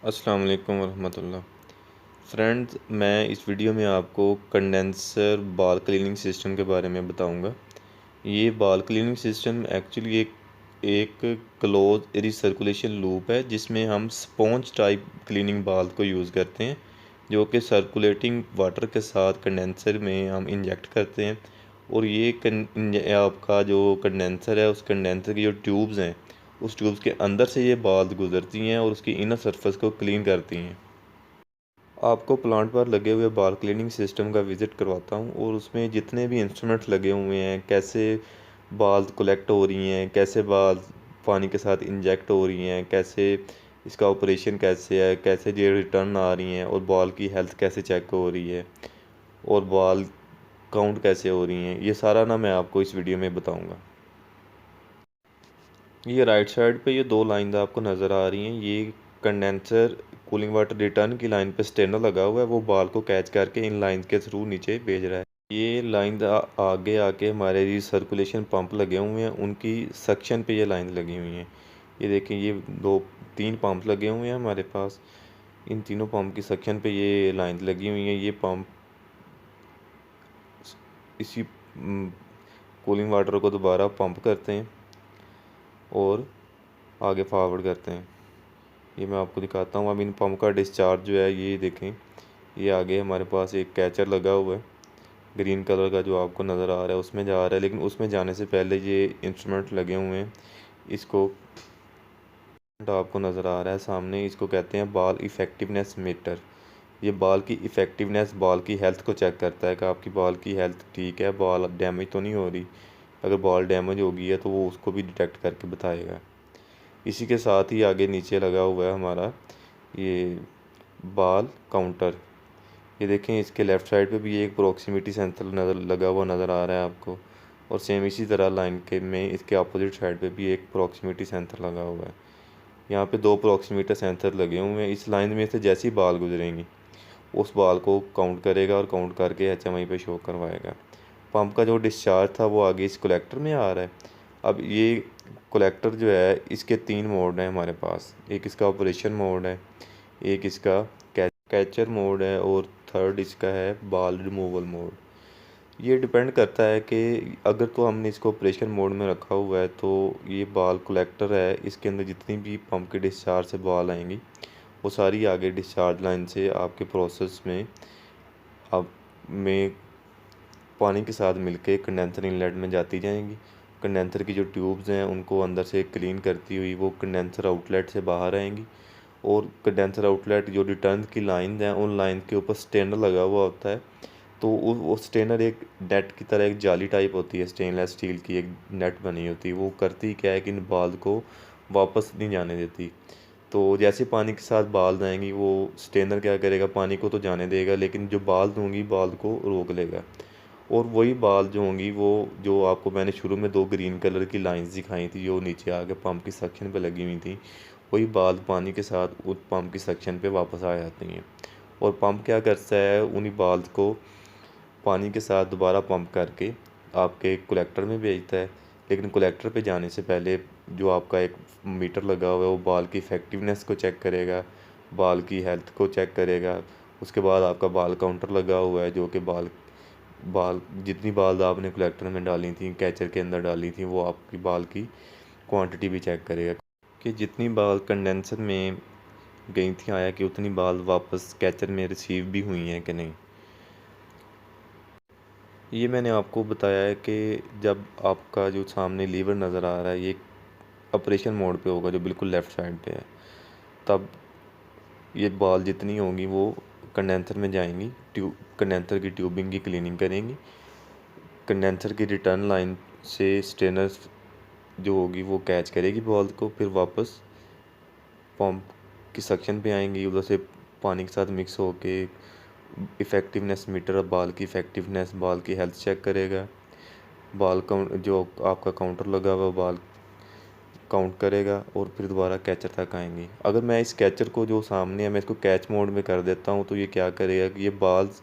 अस्सलाम वालेकुम वरहमतुल्लाह। फ्रेंड्स, मैं इस वीडियो में आपको कंडेंसर बाल क्लीनिंग सिस्टम के बारे में बताऊंगा। ये बाल क्लीनिंग सिस्टम एक्चुअली एक क्लोज रिसर्कुलेशन लूप है जिसमें हम स्पॉन्ज टाइप क्लीनिंग बाल को यूज़ करते हैं, जो कि सर्कुलेटिंग वाटर के साथ कंडेंसर में हम इंजेक्ट करते हैं। और आपका जो कंडेंसर है, उस कंडेंसर की जो ट्यूब्स हैं, उस ट्यूब्स के अंदर से ये बाल गुजरती हैं और उसकी इनर सरफेस को क्लीन करती हैं। आपको प्लांट पर लगे हुए बाल क्लीनिंग सिस्टम का विज़िट करवाता हूँ और उसमें जितने भी इंस्ट्रूमेंट्स लगे हुए हैं, कैसे बाल कलेक्ट हो रही हैं, कैसे बाल पानी के साथ इंजेक्ट हो रही हैं, कैसे इसका ऑपरेशन कैसे है, कैसे ये रिटर्न आ रही हैं, और बाल की हेल्थ कैसे चेक हो रही है, और बाल काउंट कैसे हो रही हैं, ये सारा ना मैं आपको इस वीडियो में बताऊँगा। ये राइट साइड पे ये दो लाइन आपको नज़र आ रही हैं, ये कंडेंसर कूलिंग वाटर रिटर्न की लाइन पे स्टेनर लगा हुआ है, वो बाल को कैच करके इन लाइन के थ्रू नीचे भेज रहा है। ये लाइन आगे आके हमारे रिसर्कुलेशन पंप लगे हुए हैं, उनकी सक्शन पे ये लाइन लगी हुई हैं। ये देखें, ये दो तीन पंप लगे हुए हैं हमारे पास। इन तीनों पंप की सक्शन पे ये लाइन लगी हुई है। ये पंप इसी कूलिंग वाटर को दोबारा पंप करते हैं और आगे फॉरवर्ड करते हैं। ये मैं आपको दिखाता हूँ। अब इन पंप का डिस्चार्ज जो है, ये देखें, ये आगे हमारे पास एक कैचर लगा हुआ है ग्रीन कलर का, जो आपको नज़र आ रहा है, उसमें जा रहा है। लेकिन उसमें जाने से पहले ये इंस्ट्रूमेंट लगे हुए हैं, इसको आपको नज़र आ रहा है सामने, इसको कहते हैं बाल इफ़ेक्टिवनेस मीटर। ये बाल की इफ़ेक्टिवनेस, बाल की हेल्थ को चेक करता है कि आपकी बाल की हेल्थ ठीक है, बाल डैमेज तो नहीं हो रही। अगर बाल डैमेज हो गई है तो वो उसको भी डिटेक्ट करके बताएगा। इसी के साथ ही आगे नीचे लगा हुआ है हमारा ये बाल काउंटर। ये देखें, इसके लेफ़्ट साइड पे भी एक प्रॉक्सिमिटी सेंसर लगा हुआ नज़र आ रहा है आपको, और सेम इसी तरह लाइन के में इसके अपोजिट साइड पे भी एक प्रॉक्सिमिटी सेंसर लगा हुआ है। यहाँ पे दो प्रॉक्सिमीटर सेंसर लगे हुए हैं। इस लाइन में से जैसी बाल गुजरेंगी, उस बाल को काउंट करेगा और काउंट करके HMI पे शो करवाएगा। पंप का जो डिस्चार्ज था वो आगे इस कलेक्टर में आ रहा है। अब ये कलेक्टर जो है, इसके तीन मोड हैं हमारे पास। एक इसका ऑपरेशन मोड है, एक इसका कैचर मोड है, और थर्ड इसका है बाल रिमूवल मोड। ये डिपेंड करता है कि अगर तो हमने इसको ऑपरेशन मोड में रखा हुआ है तो ये बाल कलेक्टर है, इसके अंदर जितनी भी पंप के डिस्चार्ज से बाल आएंगी, वो सारी आगे डिस्चार्ज लाइन से आपके प्रोसेस में अब में पानी के साथ मिलके कंडेंसर इनलेट में जाती जाएंगी। कंडेंसर की जो ट्यूब्स हैं, उनको अंदर से क्लीन करती हुई वो कंडेंसर आउटलेट से बाहर आएंगी। और कंडेंसर आउटलेट जो रिटर्न की लाइन हैं, उन लाइन के ऊपर स्टेनर लगा हुआ होता है। तो वो स्टेनर एक नेट की तरह, एक जाली टाइप होती है, स्टेनलेस स्टील की एक नेट बनी होती है। वो करती क्या है कि इन बाल को वापस नहीं जाने देती। तो जैसे पानी के साथ बाल जाएंगी, वो स्टेनर क्या करेगा, पानी को तो जाने देगा, लेकिन जो बाल दूंगी बाल को रोक लेगा। और वही बाल जो होंगी, वो जो आपको मैंने शुरू में दो ग्रीन कलर की लाइंस दिखाई थी जो नीचे आके पंप की सेक्शन पे लगी हुई थी, वही बाल पानी के साथ उस पंप की सेक्शन पे वापस आ जाती हैं। और पंप क्या करता है, उन्हीं बाल को पानी के साथ दोबारा पंप करके आपके कलेक्टर में भेजता है। लेकिन कलेक्टर पे जाने से पहले जो आपका एक मीटर लगा हुआ है, वो बाल की इफ़ेक्टिवनेस को चेक करेगा, बाल की हेल्थ को चेक करेगा। उसके बाद आपका बाल काउंटर लगा हुआ है, जो कि बाल बाल जितनी बाल आपने कलेक्टर में डाली थी, कैचर के अंदर डाली थी, वो आपकी बाल की क्वांटिटी भी चेक करेगा कि जितनी बाल कंडेंसर में गई थी आया कि उतनी बाल वापस कैचर में रिसीव भी हुई हैं कि नहीं। ये मैंने आपको बताया है कि जब आपका जो सामने लीवर नज़र आ रहा है, ये ऑपरेशन मोड पे होगा, जो बिल्कुल लेफ़्ट साइड पे है, तब ये बाल जितनी होंगी वो कंडेंसर में जाएंगी, कंडेंसर की ट्यूबिंग की क्लीनिंग करेंगी। कंडेंसर की रिटर्न लाइन से स्ट्रेनर जो होगी वो कैच करेगी बॉल को, फिर वापस पंप की सक्शन पे आएंगी, उधर से पानी के साथ मिक्स होके इफ़ेक्टिवनेस मीटर बाल की इफ़ेक्टिवनेस, बाल की हेल्थ चेक करेगा। बाल काउंट जो आपका काउंटर लगा हुआ बाल काउंट करेगा, और फिर दोबारा कैचर तक आएंगी। अगर मैं इस कैचर को जो सामने है, मैं इसको कैच मोड में कर देता हूँ, तो ये क्या करेगा कि ये बाल्स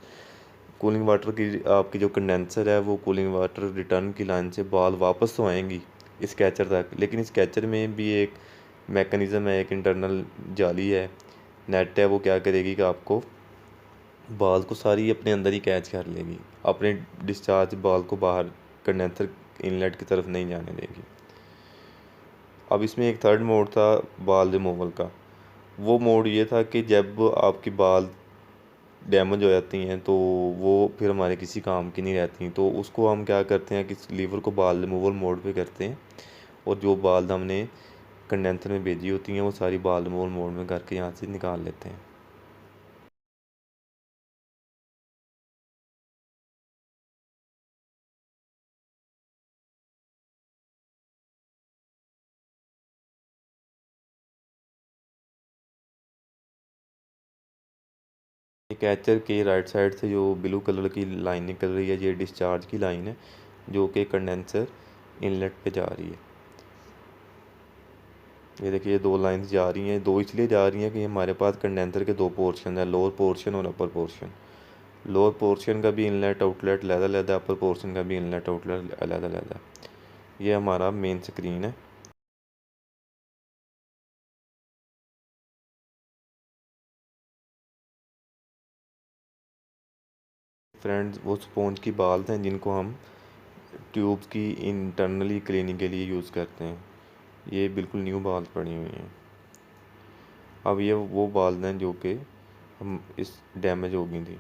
कूलिंग वाटर की आपकी जो कंडेंसर है, वो कूलिंग वाटर रिटर्न की लाइन से बाल वापस तो आएंगी इस कैचर तक, लेकिन इस कैचर में भी एक मैकेनिज़्म है, एक इंटरनल जाली है नेट है वो क्या करेगी कि आपको बाल को सारी अपने अंदर ही कैच कर लेगी, अपने डिस्चार्ज बाल को बाहर कंडेंसर इनलेट की तरफ नहीं जाने देगी। अब इसमें एक थर्ड मोड था बाल रिमूवल का। वो मोड ये था कि जब आपकी बाल डैमेज हो जाती हैं तो वो फिर हमारे किसी काम की नहीं रहती, तो उसको हम क्या करते हैं कि इस लीवर को बाल रिमूवल मोड पे करते हैं, और जो बाल हमने कंडेंसर में भेजी होती हैं वो सारी बाल रिमूवल मोड में करके यहाँ से निकाल लेते हैं। कैचर के राइट साइड से जो ब्लू कलर की लाइन निकल रही है, ये डिस्चार्ज की लाइन है जो कि कंडेंसर इनलेट पे जा रही है। ये देखिए ये दो लाइंस जा रही हैं, दो इसलिए जा रही हैं कि हमारे पास कंडेंसर के दो पोर्शन है, लोअर पोर्शन और अपर पोर्शन। लोअर पोर्शन का भी इनलेट आउटलेट अलग-अलग है, अपर पोर्शन का भी इनलेट आउटलेट अलग-अलग है। ये हमारा मेन स्क्रीन है। फ्रेंड्स, वो स्पॉन्ज की बाल हैं जिनको हम ट्यूब्स की इंटरनली क्लीनिंग के लिए यूज़ करते हैं। ये बिल्कुल न्यू बाल पड़ी हुई हैं। अब ये वो बाल हैं जो कि हम इस डैमेज हो गई थी।